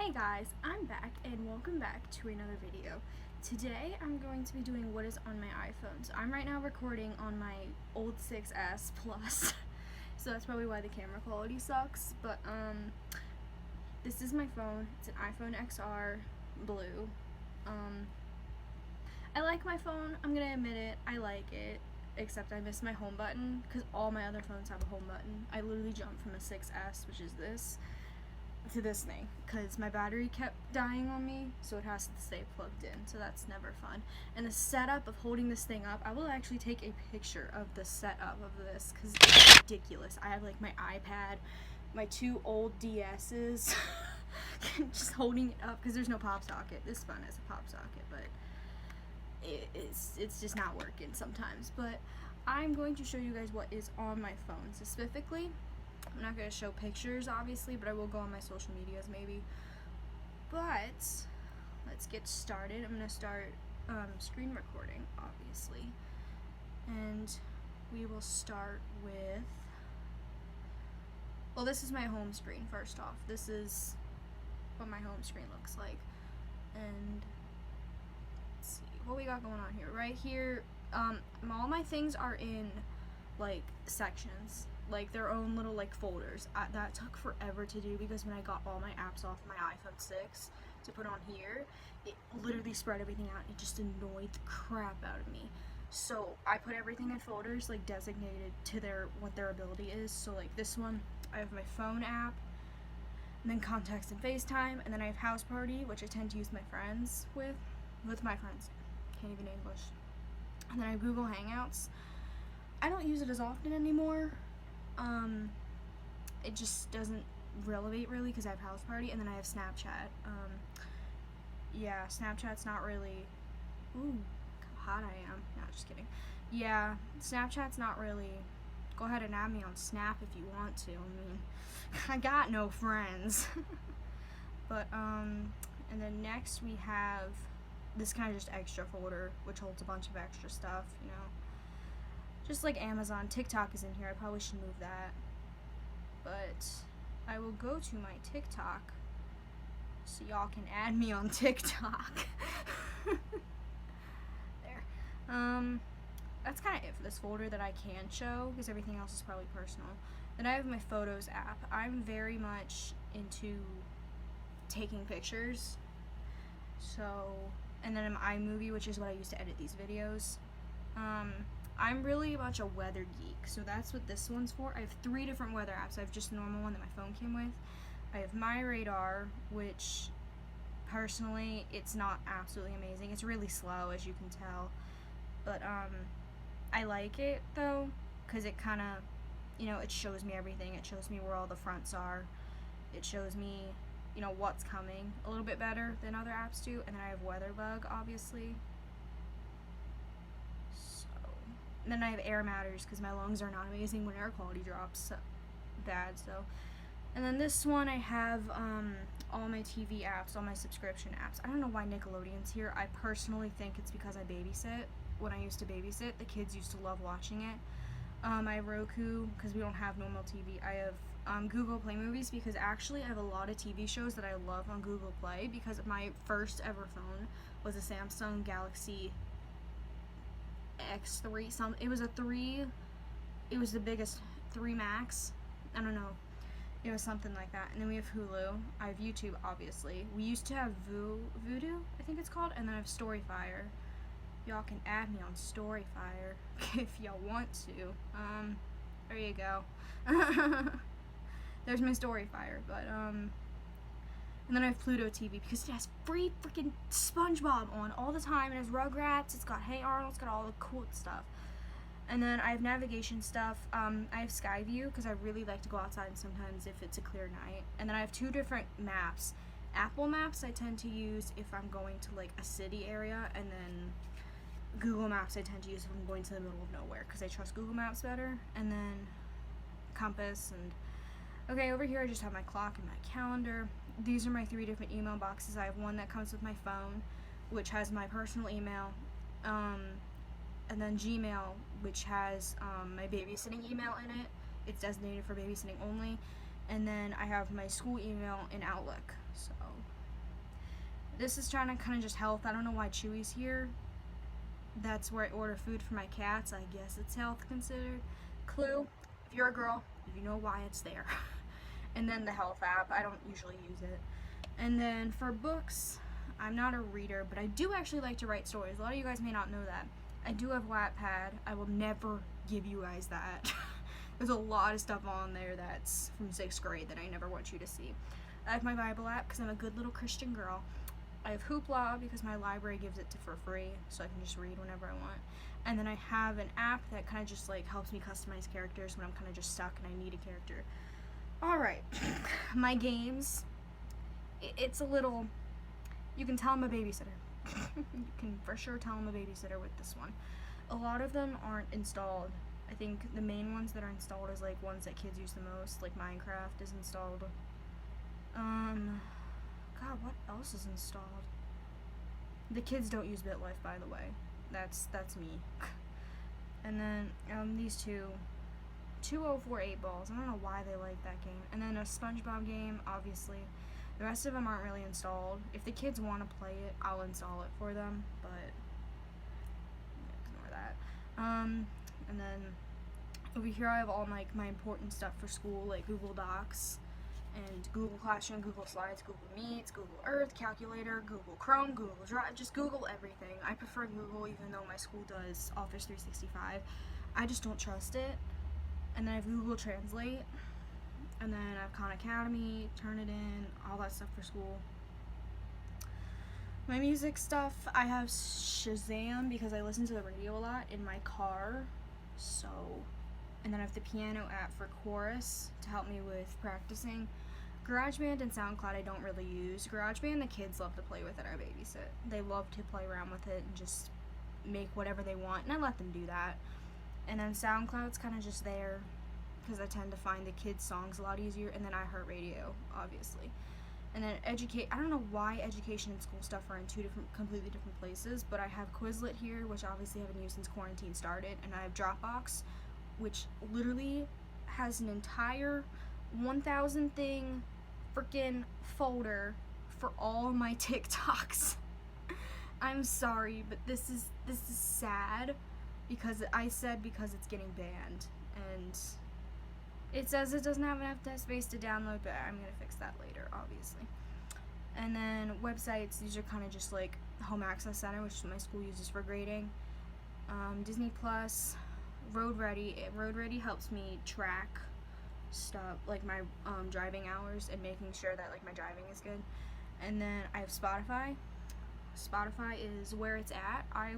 Hey guys, I'm back and welcome back to another video. Today I'm going to be doing what is on my iPhone. So I'm right now recording on my old 6S Plus, so that's probably why the camera quality sucks, but this is my phone. It's an iPhone XR Blue. I like my phone, I'm gonna admit it, I like it, except I miss my home button, because all my other phones have a home button. I literally jumped from a 6S, which is this, to this thing because my battery kept dying on me, so it has to stay plugged in, so that's never fun. And the setup of holding this thing up, I will actually take a picture of the setup of this because it's ridiculous. I have like my iPad, my two old DS's, just holding it up because there's no pop socket. This phone has a pop socket, but it's just not working sometimes. But I'm going to show you guys what is on my phone specifically. I'm not going to show pictures, obviously, but I will go on my social medias, maybe. But, let's get started. I'm going to start screen recording, obviously. And we will start with... Well, this is my home screen, first off. This is what my home screen looks like. And, let's see, what we got going on here. Right here, all my things are in, like, sections. Like their own little like folders. That took forever to do because when I got all my apps off my iPhone 6 to put on here, it literally spread everything out. It just annoyed the crap out of me. So I put everything in folders like designated to what their ability is. So like this one, I have my phone app, and then contacts and FaceTime, and then I have House Party, which I tend to use my friends with my friends. Can't even English. And then I have Google Hangouts. I don't use it as often anymore. It just doesn't relevate really because I have House Party, and then I have Snapchat. Yeah, Snapchat's not really, ooh, how hot I am. No, just kidding. Yeah, Snapchat's not really, go ahead and add me on Snap if you want to. I mean, I got no friends. But, and then next we have this kind of just extra folder, which holds a bunch of extra stuff, you know. Just like Amazon. TikTok is in here. I probably should move that. But I will go to my TikTok so y'all can add me on TikTok. There. That's kind of it for this folder that I can show because everything else is probably personal. Then I have my Photos app. I'm very much into taking pictures. So, and then my iMovie, which is what I use to edit these videos. I'm really much a weather geek, so that's what this one's for. I have 3 different weather apps. I have just the normal one that my phone came with. I have My Radar, which personally, it's not absolutely amazing. It's really slow, as you can tell. But I like it though, because it kind of, you know, it shows me everything. It shows me where all the fronts are. It shows me, you know, what's coming a little bit better than other apps do. And then I have WeatherBug, obviously. And then I have Air Matters because my lungs are not amazing when air quality drops bad. So, and then this one I have all my TV apps, all my subscription apps. I don't know why Nickelodeon's here. I personally think it's because I babysit. When I used to babysit, the kids used to love watching it. I have Roku because we don't have normal TV. I have Google Play Movies because actually I have a lot of TV shows that I love on Google Play because my first ever phone was a Samsung Galaxy X3, it was a 3, it was the biggest 3 Max, I don't know, it was something like that. And then we have Hulu, I have YouTube, obviously. We used to have Vudu, I think it's called, and then I have Storyfire. Y'all can add me on Storyfire if y'all want to. There you go. There's my Storyfire, but and then I have Pluto TV because it has free freaking SpongeBob on all the time. It has Rugrats, it's got Hey Arnold, it's got all the cool stuff. And then I have navigation stuff. I have Skyview because I really like to go outside sometimes if it's a clear night. And then I have 2 different maps. Apple Maps I tend to use if I'm going to like a city area, and then Google Maps I tend to use if I'm going to the middle of nowhere because I trust Google Maps better. And then Compass and... Okay, over here I just have my clock and my calendar. These are my 3 different email boxes. I have one that comes with my phone, which has my personal email, and then Gmail, which has my babysitting email in it. It's designated for babysitting only. And then I have my school email in Outlook. So This is trying to kind of just health. I don't know why Chewy's here. That's where I order food for my cats. I guess it's health considered. Clue, if you're a girl, you know why it's there. And then the health app, I don't usually use it. And then for books, I'm not a reader, but I do actually like to write stories. A lot of you guys may not know that. I do have Wattpad. I will never give you guys that. There's a lot of stuff on there that's from 6th grade that I never want you to see. I have my Bible app because I'm a good little Christian girl. I have Hoopla because my library gives it for free, so I can just read whenever I want. And then I have an app that kind of just like helps me customize characters when I'm kind of just stuck and I need a character. Alright, my games, it's a little, you can tell I'm a babysitter. You can for sure tell I'm a babysitter with this one. A lot of them aren't installed. I think the main ones that are installed is like ones that kids use the most, like Minecraft is installed. God, what else is installed? The kids don't use BitLife, by the way. That's me. And then these 204 8 balls. I don't know why they like that game. And then a SpongeBob game, obviously. The rest of them aren't really installed. If the kids want to play it, I'll install it for them, but ignore that. And then over here I have all my important stuff for school, like Google Docs and Google Classroom, Google Slides, Google Meets, Google Earth, Calculator, Google Chrome, Google Drive, just Google everything. I prefer Google even though my school does Office 365. I just don't trust it. And then I have Google Translate. And then I have Khan Academy, Turnitin, all that stuff for school. My music stuff, I have Shazam because I listen to the radio a lot in my car. So, and then I have the piano app for chorus to help me with practicing. GarageBand and SoundCloud I don't really use. GarageBand the kids love to play with at our babysit. They love to play around with it and just make whatever they want, and I let them do that. And then SoundCloud's kind of just there because I tend to find the kids' songs a lot easier, and then iHeartRadio, obviously. And then I don't know why education and school stuff are in two completely different places, but I have Quizlet here, which obviously I haven't used since quarantine started, and I have Dropbox, which literally has an entire 1,000 thing freaking folder for all my TikToks. I'm sorry, but this is sad because it's getting banned, and it says it doesn't have enough space to download, but I'm gonna fix that later, obviously. And then websites, these are kind of just like Home Access Center, which my school uses for grading. Disney Plus, Road Ready. Road Ready helps me track stuff like my driving hours and making sure that like my driving is good. And then I have Spotify. Spotify is where it's at. I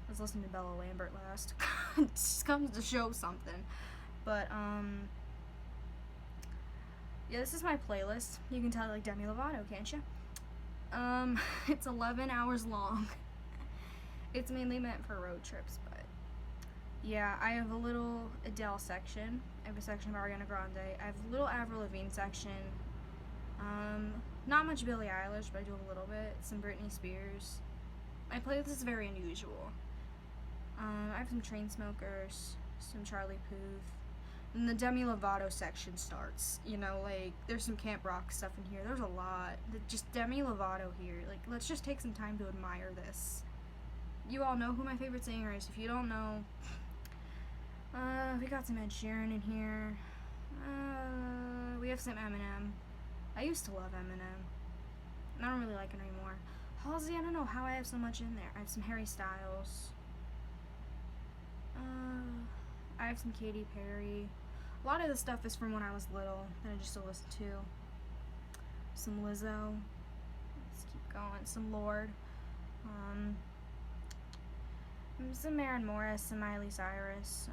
was listening to Bella Lambert last. It just comes to show something. But yeah, this is my playlist. You can tell like Demi Lovato, can't you? It's 11 hours long. It's mainly meant for road trips, but yeah, I have a little Adele section. I have a section of Ariana Grande. I have a little Avril Lavigne section. Not much Billie Eilish, but I do a little bit. Some Britney Spears. My playlist is very unusual. I have some Chainsmokers, some Charlie Puth. And the Demi Lovato section starts. You know, like, there's some Camp Rock stuff in here. There's a lot. Just Demi Lovato here. Like, let's just take some time to admire this. You all know who my favorite singer is. If you don't know, we got some Ed Sheeran in here. We have some Eminem. I used to love Eminem. I don't really like it anymore. Halsey, I don't know how I have so much in there. I have some Harry Styles. I have some Katy Perry. A lot of the stuff is from when I was little that I just still listen to. Some Lizzo. Let's keep going. Some Lorde. Some Maren Morris, some Miley Cyrus.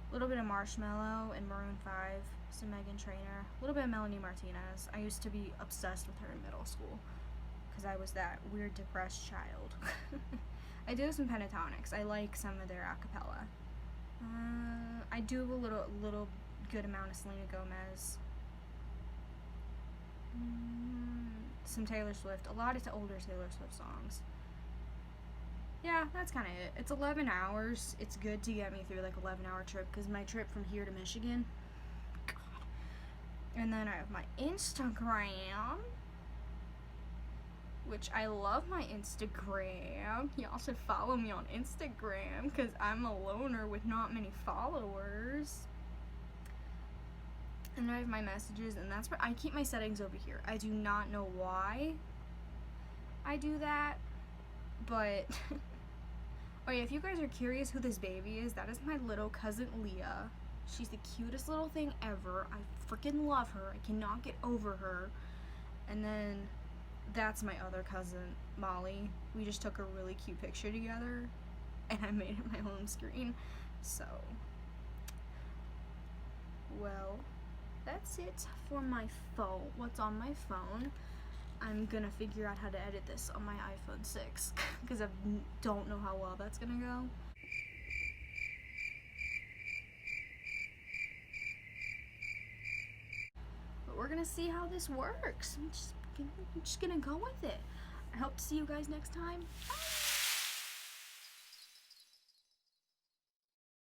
A little bit of Marshmello and Maroon 5. Some Meghan Trainor. A little bit of Melanie Martinez. I used to be obsessed with her in middle school because I was that weird depressed child. I do some Pentatonics. I like some of their acapella. I do a little good amount of Selena Gomez. Some Taylor Swift. A lot of older Taylor Swift songs. Yeah, that's kind of it. It's 11 hours. It's good to get me through like 11-hour trip because my trip from here to Michigan, God, And then I have my Instagram, which I love my Instagram. Y'all should follow me on Instagram because I'm a loner with not many followers. And I have my messages, and that's where I keep my settings over here. I do not know why I do that, but oh yeah, if you guys are curious who this baby is, that is my little cousin Leah. She's the cutest little thing ever. I freaking love her. I cannot get over her. And then that's my other cousin, Molly. We just took a really cute picture together, and I made it my home screen. So, well, that's it for my phone. What's on my phone? I'm gonna figure out how to edit this on my iPhone 6 because I don't know how well that's gonna go. But we're gonna see how this works. I'm just gonna go with it. I hope to see you guys next time. Bye.